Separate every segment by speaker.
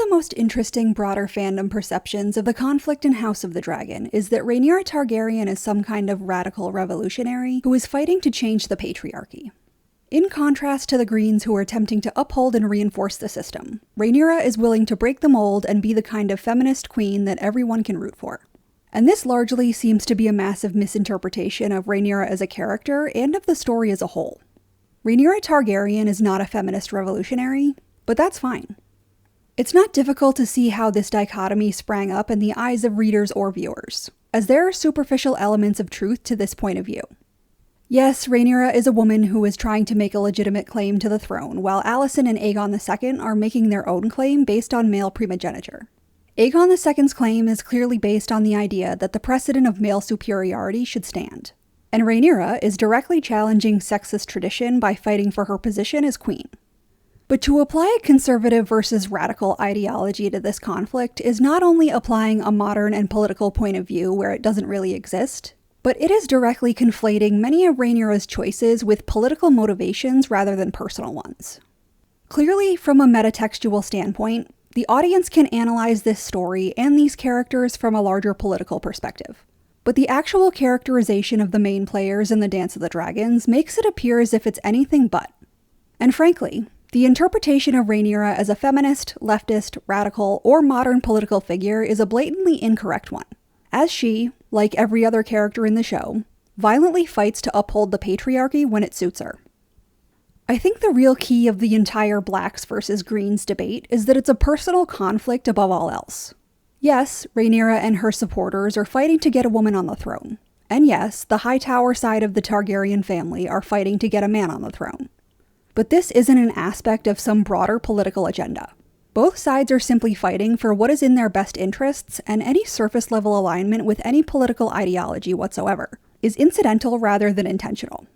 Speaker 1: the most interesting broader fandom perceptions of the conflict in House of the Dragon is that Rhaenyra Targaryen is some kind of radical revolutionary who is fighting to change the patriarchy. In contrast to the Greens who are attempting to uphold and reinforce the system, Rhaenyra is willing to break the mold and be the kind of feminist queen that everyone can root for. And this largely seems to be a massive misinterpretation of Rhaenyra as a character and of the story as a whole. Rhaenyra Targaryen is not a feminist revolutionary, but that's fine. It's not difficult to see how this dichotomy sprang up in the eyes of readers or viewers, as there are superficial elements of truth to this point of view. Yes, Rhaenyra is a woman who is trying to make a legitimate claim to the throne, while Alicent and Aegon II are making their own claim based on male primogeniture. Aegon II's claim is clearly based on the idea that the precedent of male superiority should stand, and Rhaenyra is directly challenging sexist tradition by fighting for her position as queen. But to apply a conservative versus radical ideology to this conflict is not only applying a modern and political point of view where it doesn't really exist, but it is directly conflating many of Rhaenyra's choices with political motivations rather than personal ones. Clearly, from a metatextual standpoint, the audience can analyze this story and these characters from a larger political perspective. But the actual characterization of the main players in the Dance of the Dragons makes it appear as if it's anything but. And frankly, the interpretation of Rhaenyra as a feminist, leftist, radical, or modern political figure is a blatantly incorrect one, as she, like every other character in the show, violently fights to uphold the patriarchy when it suits her. I think the real key of the entire Blacks versus Greens debate is that it's a personal conflict above all else. Yes, Rhaenyra and her supporters are fighting to get a woman on the throne. And yes, the Hightower side of the Targaryen family are fighting to get a man on the throne. But this isn't an aspect of some broader political agenda. Both sides are simply fighting for what is in their best interests, and any surface-level alignment with any political ideology whatsoever is incidental rather than intentional.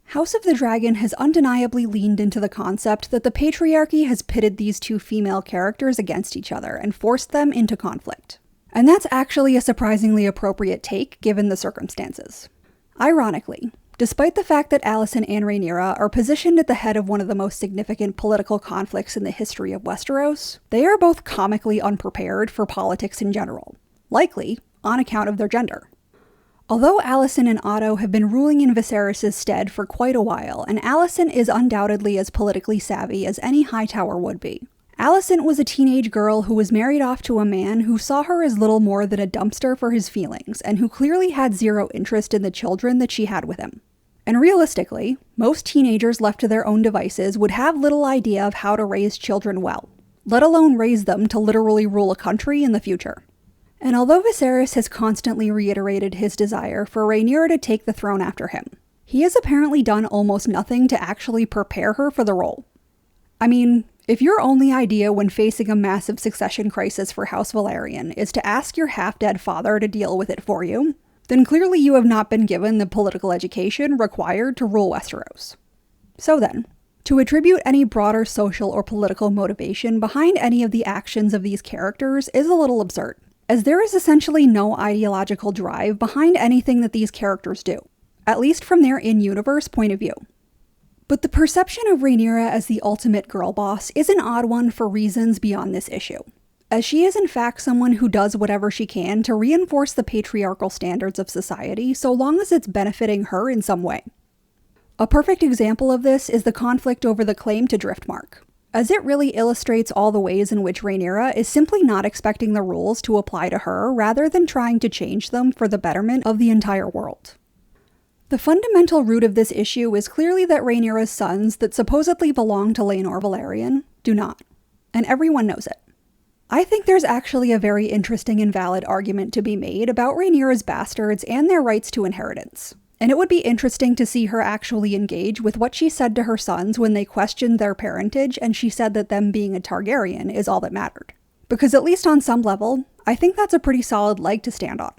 Speaker 1: House of the Dragon has undeniably leaned into the concept that the patriarchy has pitted these two female characters against each other and forced them into conflict. And that's actually a surprisingly appropriate take given the circumstances. Ironically, despite the fact that Alicent and Rhaenyra are positioned at the head of one of the most significant political conflicts in the history of Westeros, they are both comically unprepared for politics in general, likely on account of their gender. Although Alicent and Otto have been ruling in Viserys' stead for quite a while, and Alicent is undoubtedly as politically savvy as any Hightower would be, Alicent was a teenage girl who was married off to a man who saw her as little more than a dumpster for his feelings, and who clearly had zero interest in the children that she had with him. And realistically, most teenagers left to their own devices would have little idea of how to raise children well, let alone raise them to literally rule a country in the future. And although Viserys has constantly reiterated his desire for Rhaenyra to take the throne after him, he has apparently done almost nothing to actually prepare her for the role. I mean, if your only idea when facing a massive succession crisis for House Velaryon is to ask your half-dead father to deal with it for you, then clearly you have not been given the political education required to rule Westeros. So then, to attribute any broader social or political motivation behind any of the actions of these characters is a little absurd, as there is essentially no ideological drive behind anything that these characters do, at least from their in-universe point of view. But the perception of Rhaenyra as the ultimate girl boss is an odd one for reasons beyond this issue, as she is in fact someone who does whatever she can to reinforce the patriarchal standards of society so long as it's benefiting her in some way. A perfect example of this is the conflict over the claim to Driftmark, as it really illustrates all the ways in which Rhaenyra is simply not expecting the rules to apply to her rather than trying to change them for the betterment of the entire world. The fundamental root of this issue is clearly that Rhaenyra's sons that supposedly belong to Laenor Velaryon do not, and everyone knows it. I think there's actually a very interesting and valid argument to be made about Rhaenyra's bastards and their rights to inheritance, and it would be interesting to see her actually engage with what she said to her sons when they questioned their parentage and she said that them being a Targaryen is all that mattered. Because at least on some level, I think that's a pretty solid leg to stand on.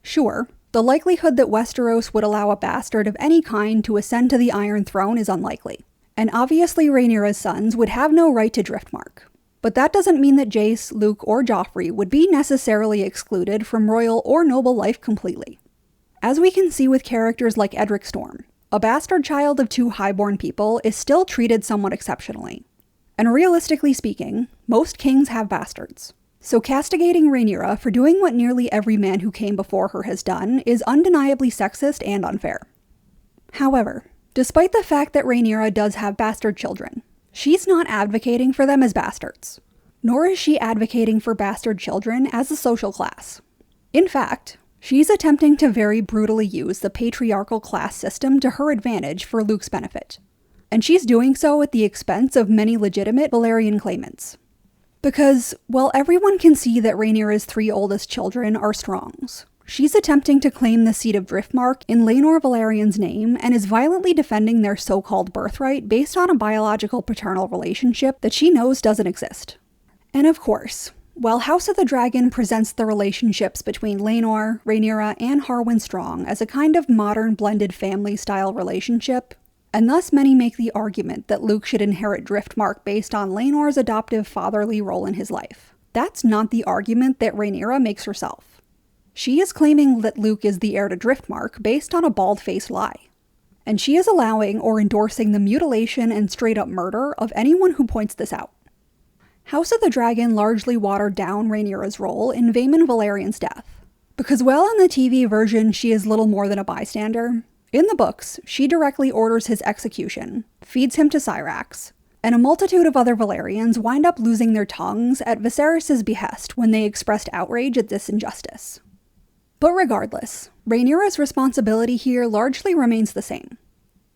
Speaker 1: Sure, the likelihood that Westeros would allow a bastard of any kind to ascend to the Iron Throne is unlikely, and obviously Rhaenyra's sons would have no right to Driftmark. But that doesn't mean that Jace, Luke, or Joffrey would be necessarily excluded from royal or noble life completely. As we can see with characters like Edric Storm, a bastard child of two highborn people is still treated somewhat exceptionally. And realistically speaking, most kings have bastards. So castigating Rhaenyra for doing what nearly every man who came before her has done is undeniably sexist and unfair. However, despite the fact that Rhaenyra does have bastard children, she's not advocating for them as bastards. Nor is she advocating for bastard children as a social class. In fact, she's attempting to very brutally use the patriarchal class system to her advantage for Luke's benefit. And she's doing so at the expense of many legitimate Valyrian claimants. Because, while everyone can see that Rhaenyra's 3 oldest children are Strongs, she's attempting to claim the seat of Driftmark in Laenor Valyrian's name and is violently defending their so-called birthright based on a biological paternal relationship that she knows doesn't exist. And of course, while House of the Dragon presents the relationships between Laenor, Rhaenyra, and Harwin Strong as a kind of modern blended family-style relationship, and thus many make the argument that Luke should inherit Driftmark based on Laenor's adoptive fatherly role in his life, that's not the argument that Rhaenyra makes herself. She is claiming that Luke is the heir to Driftmark based on a bald-faced lie. And she is allowing or endorsing the mutilation and straight-up murder of anyone who points this out. House of the Dragon largely watered down Rhaenyra's role in Vaemon Valerian's death. Because while in the TV version she is little more than a bystander, in the books, she directly orders his execution, feeds him to Syrax, and a multitude of other Valyrians wind up losing their tongues at Viserys' behest when they expressed outrage at this injustice. But regardless, Rhaenyra's responsibility here largely remains the same.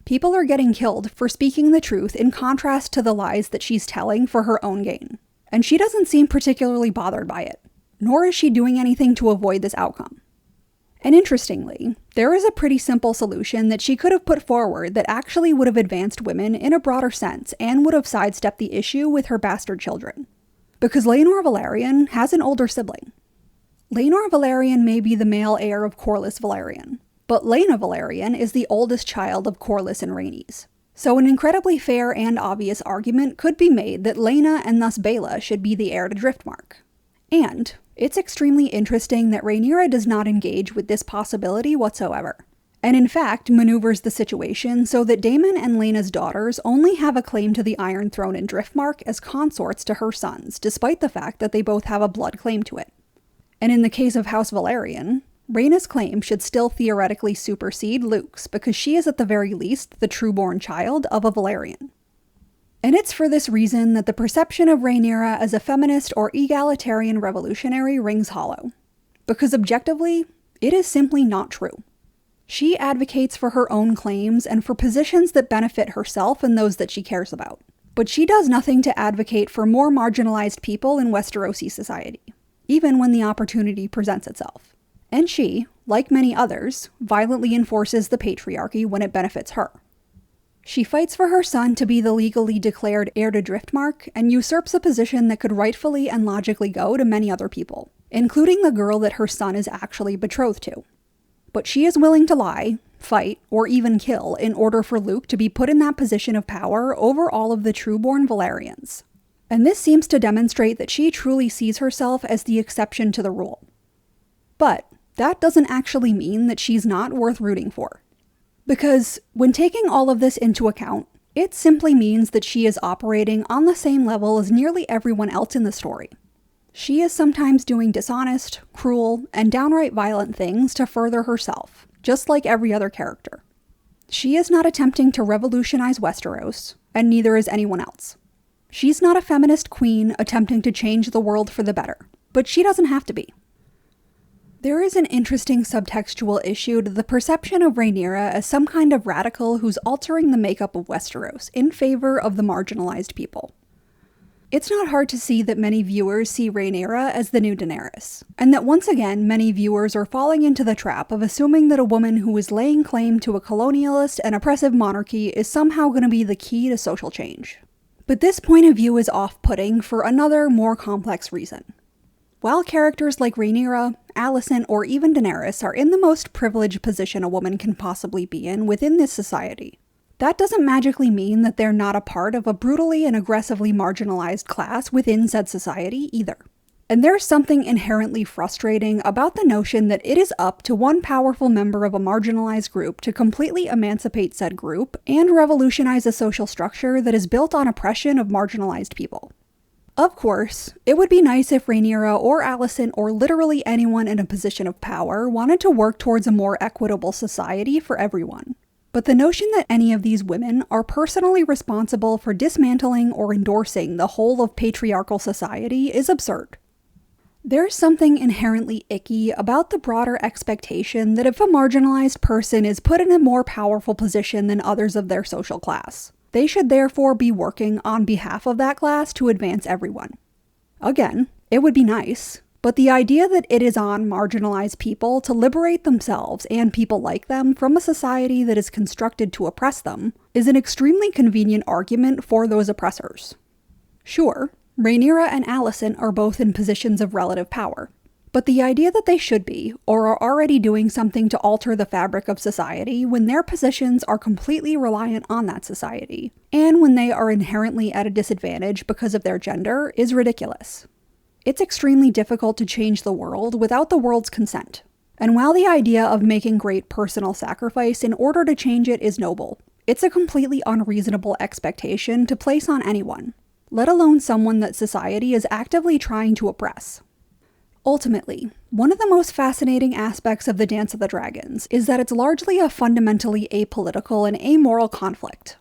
Speaker 1: People are getting killed for speaking the truth in contrast to the lies that she's telling for her own gain, and she doesn't seem particularly bothered by it, nor is she doing anything to avoid this outcome. And interestingly, there is a pretty simple solution that she could have put forward that actually would have advanced women in a broader sense and would have sidestepped the issue with her bastard children. Because Laenor Velaryon has an older sibling. Laenor Velaryon may be the male heir of Corlys Velaryon, but Laena Velaryon is the oldest child of Corlys and Rhaenys. So an incredibly fair and obvious argument could be made that Laena and thus Baela should be the heir to Driftmark. And it's extremely interesting that Rhaenyra does not engage with this possibility whatsoever, and in fact maneuvers the situation so that Daemon and Laena's daughters only have a claim to the Iron Throne in Driftmark as consorts to her sons, despite the fact that they both have a blood claim to it. And in the case of House Velaryon, Rhaena's claim should still theoretically supersede Luke's because she is at the very least the true-born child of a Valyrian. And it's for this reason that the perception of Rhaenyra as a feminist or egalitarian revolutionary rings hollow. Because objectively, it is simply not true. She advocates for her own claims and for positions that benefit herself and those that she cares about. But she does nothing to advocate for more marginalized people in Westerosi society, even when the opportunity presents itself. And she, like many others, violently enforces the patriarchy when it benefits her. She fights for her son to be the legally declared heir to Driftmark and usurps a position that could rightfully and logically go to many other people, including the girl that her son is actually betrothed to. But she is willing to lie, fight, or even kill in order for Luke to be put in that position of power over all of the true-born Valyrians. And this seems to demonstrate that she truly sees herself as the exception to the rule. But that doesn't actually mean that she's not worth rooting for. Because when taking all of this into account, it simply means that she is operating on the same level as nearly everyone else in the story. She is sometimes doing dishonest, cruel, and downright violent things to further herself, just like every other character. She is not attempting to revolutionize Westeros, and neither is anyone else. She's not a feminist queen attempting to change the world for the better, but she doesn't have to be. There is an interesting subtextual issue to the perception of Rhaenyra as some kind of radical who's altering the makeup of Westeros in favor of the marginalized people. It's not hard to see that many viewers see Rhaenyra as the new Daenerys, and that once again many viewers are falling into the trap of assuming that a woman who is laying claim to a colonialist and oppressive monarchy is somehow going to be the key to social change. But this point of view is off-putting for another, more complex reason. While characters like Rhaenyra, Alicent, or even Daenerys are in the most privileged position a woman can possibly be in within this society, that doesn't magically mean that they're not a part of a brutally and aggressively marginalized class within said society either. And there's something inherently frustrating about the notion that it is up to one powerful member of a marginalized group to completely emancipate said group and revolutionize a social structure that is built on oppression of marginalized people. Of course, it would be nice if Rhaenyra or Alicent or literally anyone in a position of power wanted to work towards a more equitable society for everyone. But the notion that any of these women are personally responsible for dismantling or endorsing the whole of patriarchal society is absurd. There's something inherently icky about the broader expectation that if a marginalized person is put in a more powerful position than others of their social class, they should therefore be working on behalf of that class to advance everyone. Again, it would be nice, but the idea that it is on marginalized people to liberate themselves and people like them from a society that is constructed to oppress them is an extremely convenient argument for those oppressors. Sure, Rhaenyra and Alicent are both in positions of relative power, but the idea that they should be, or are already doing something to alter the fabric of society when their positions are completely reliant on that society, and when they are inherently at a disadvantage because of their gender, is ridiculous. It's extremely difficult to change the world without the world's consent, and while the idea of making great personal sacrifice in order to change it is noble, it's a completely unreasonable expectation to place on anyone, let alone someone that society is actively trying to oppress. Ultimately, one of the most fascinating aspects of the Dance of the Dragons is that it's largely a fundamentally apolitical and amoral conflict.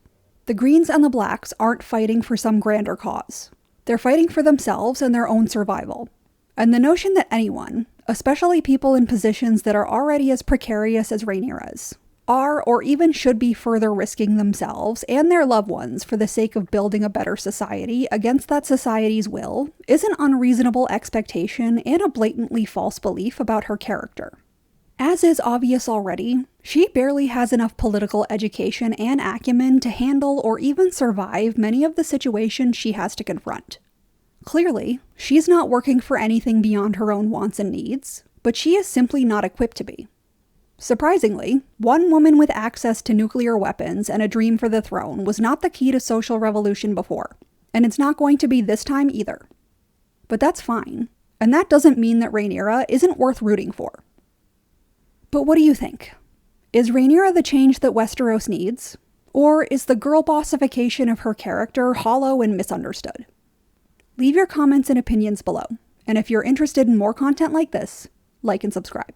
Speaker 1: The Greens and the Blacks aren't fighting for some grander cause. They're fighting for themselves and their own survival. And the notion that anyone, especially people in positions that are already as precarious as Rhaenyra's, are or even should be further risking themselves and their loved ones for the sake of building a better society against that society's will is an unreasonable expectation and a blatantly false belief about her character. As is obvious already, she barely has enough political education and acumen to handle or even survive many of the situations she has to confront. Clearly, she's not working for anything beyond her own wants and needs, but she is simply not equipped to be. Surprisingly, one woman with access to nuclear weapons and a dream for the throne was not the key to social revolution before, and it's not going to be this time either. But that's fine, and that doesn't mean that Rhaenyra isn't worth rooting for. But what do you think? Is Rhaenyra the change that Westeros needs? Or is the girl bossification of her character hollow and misunderstood? Leave your comments and opinions below, and if you're interested in more content like this, like and subscribe.